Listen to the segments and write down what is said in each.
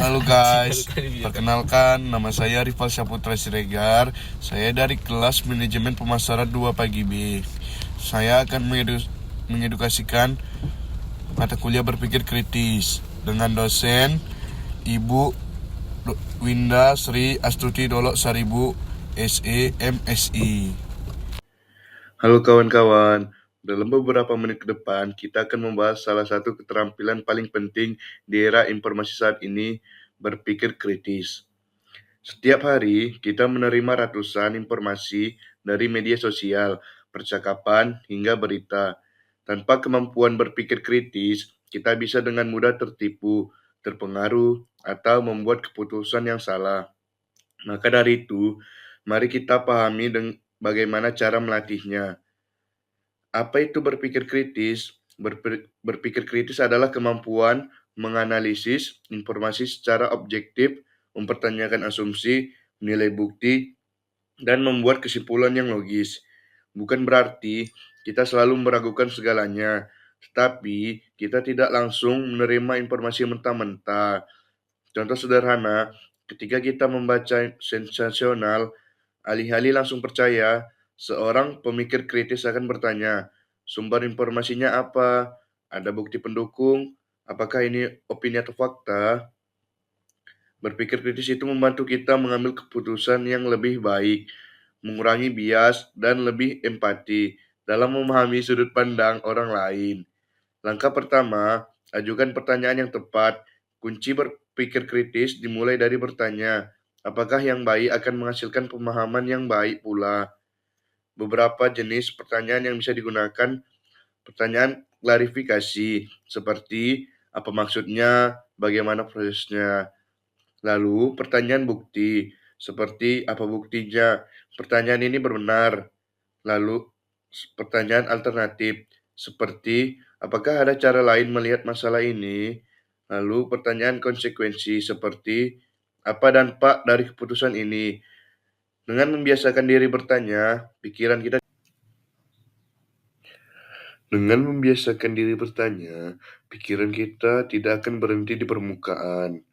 Halo guys, perkenalkan nama saya Rival Saputra Siregar. Saya dari kelas Manajemen Pemasaran 2 Pagi B. Saya akan mengedukasikan mata kuliah berpikir kritis dengan dosen Ibu Winda Sri Astuti Dolok Saribu SE MSI. Halo kawan-kawan, dalam beberapa menit ke depan kita akan membahas salah satu keterampilan paling penting di era informasi saat ini, berpikir kritis. Setiap hari kita menerima ratusan informasi dari media sosial, percakapan, hingga berita. Tanpa kemampuan berpikir kritis, kita bisa dengan mudah tertipu, terpengaruh, atau membuat keputusan yang salah. Maka dari itu, mari kita pahami bagaimana cara melatihnya. Apa itu berpikir kritis? Berpikir kritis adalah kemampuan menganalisis informasi secara objektif, mempertanyakan asumsi, menilai bukti, dan membuat kesimpulan yang logis. Bukan berarti kita selalu meragukan segalanya, tetapi kita tidak langsung menerima informasi mentah-mentah. Contoh sederhana, ketika kita membaca sensasional, alih-alih langsung percaya, seorang pemikir kritis akan bertanya, sumber informasinya apa? Ada bukti pendukung? Apakah ini opini atau fakta? Berpikir kritis itu membantu kita mengambil keputusan yang lebih baik, mengurangi bias, dan lebih empati dalam memahami sudut pandang orang lain. Langkah pertama, ajukan pertanyaan yang tepat. Kunci berpikir kritis dimulai dari bertanya, apakah yang baik akan menghasilkan pemahaman yang baik pula. Beberapa jenis pertanyaan yang bisa digunakan, pertanyaan klarifikasi, seperti apa maksudnya, bagaimana prosesnya. Lalu pertanyaan bukti, seperti apa buktinya, pertanyaan ini benar. Lalu pertanyaan alternatif, seperti apakah ada cara lain melihat masalah ini? Lalu pertanyaan konsekuensi, seperti apa dampak dari keputusan ini? Dengan membiasakan diri bertanya, pikiran kita tidak akan berhenti di permukaan.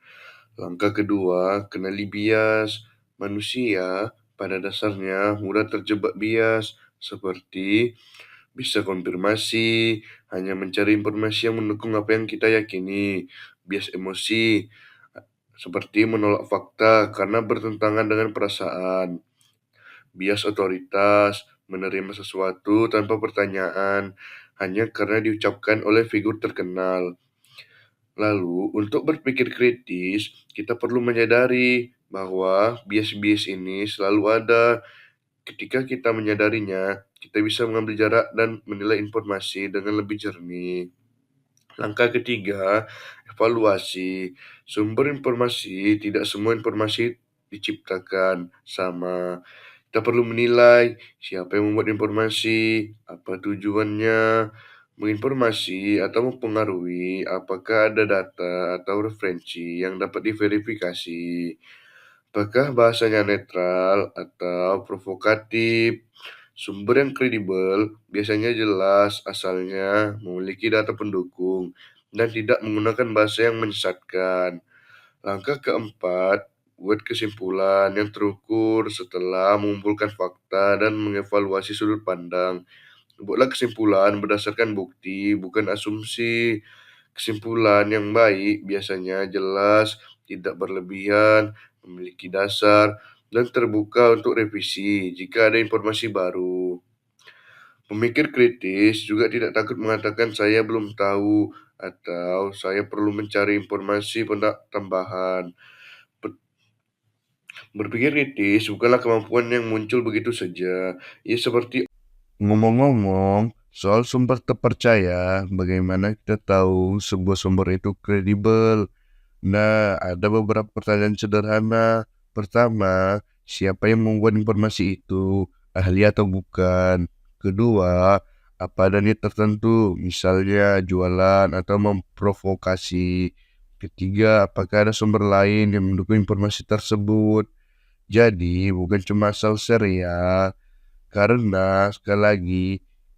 Langkah kedua, kenali bias. Manusia pada dasarnya mudah terjebak bias, seperti bisa konfirmasi, hanya mencari informasi yang mendukung apa yang kita yakini. Bias emosi, seperti menolak fakta karena bertentangan dengan perasaan. Bias otoritas, menerima sesuatu tanpa pertanyaan, hanya karena diucapkan oleh figur terkenal. Lalu, untuk berpikir kritis, kita perlu menyadari bahwa bias-bias ini selalu ada. Ketika kita menyadarinya, kita bisa mengambil jarak dan menilai informasi dengan lebih jernih. Langkah ketiga, evaluasi. Sumber informasi, tidak semua informasi diciptakan sama. Kita perlu menilai siapa yang membuat informasi, apa tujuannya, menginformasi atau mempengaruhi, apakah ada data atau referensi yang dapat diverifikasi, apakah bahasanya netral atau provokatif. Sumber yang kredibel biasanya jelas asalnya, memiliki data pendukung, dan tidak menggunakan bahasa yang menyesatkan. Langkah keempat, buat kesimpulan yang terukur setelah mengumpulkan fakta dan mengevaluasi sudut pandang. Buatlah kesimpulan berdasarkan bukti, bukan asumsi. Kesimpulan yang baik biasanya jelas, tidak berlebihan, memiliki dasar, dan terbuka untuk revisi jika ada informasi baru. Pemikir kritis juga tidak takut mengatakan saya belum tahu atau saya perlu mencari informasi tambahan. Berpikir kritis bukanlah kemampuan yang muncul begitu saja. Ia seperti ngomong-ngomong soal sumber terpercaya, bagaimana kita tahu sebuah sumber itu kredibel? Nah, ada beberapa pertanyaan sederhana. Pertama, siapa yang membuat informasi itu? Ahli atau bukan? Kedua, apa ada niat tertentu, misalnya jualan atau memprovokasi? Ketiga, apakah ada sumber lain yang mendukung informasi tersebut? Jadi, bukan cuma asal share ya, karena sekali lagi,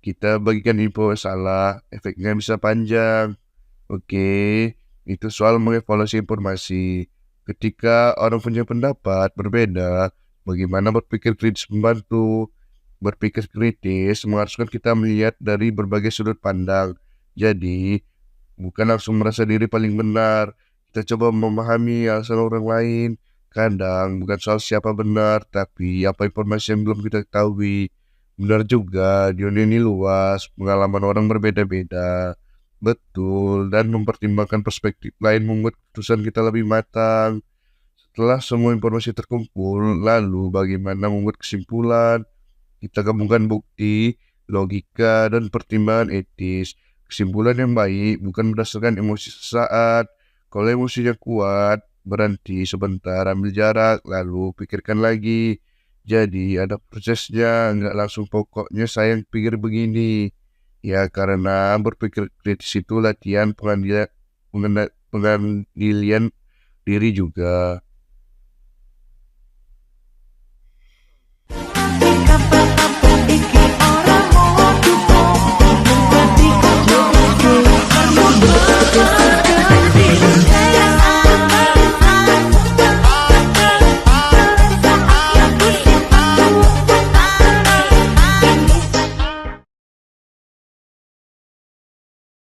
kita bagikan info salah, efeknya bisa panjang. Oke, itu soal mengevaluasi informasi. Ketika orang punya pendapat berbeda, bagaimana berpikir kritis membantu. Berpikir kritis mengharuskan kita melihat dari berbagai sudut pandang. Jadi, bukan langsung merasa diri paling benar. Kita coba memahami alasan orang lain. Kadang bukan soal siapa benar, tapi apa informasi yang belum kita ketahui. Benar juga, dunia ini luas, pengalaman orang berbeda-beda. Betul, dan mempertimbangkan perspektif lain membuat keputusan kita lebih matang. Setelah semua informasi terkumpul, lalu bagaimana membuat kesimpulan? Kita gabungkan bukti, logika, dan pertimbangan etis. Kesimpulan yang baik bukan berdasarkan emosi sesaat. Kalau emosinya kuat, berhenti sebentar, ambil jarak, lalu pikirkan lagi. Jadi ada prosesnya, nggak langsung pokoknya saya pikir begini. Ya karena berpikir kritis itu latihan pengandilian diri juga.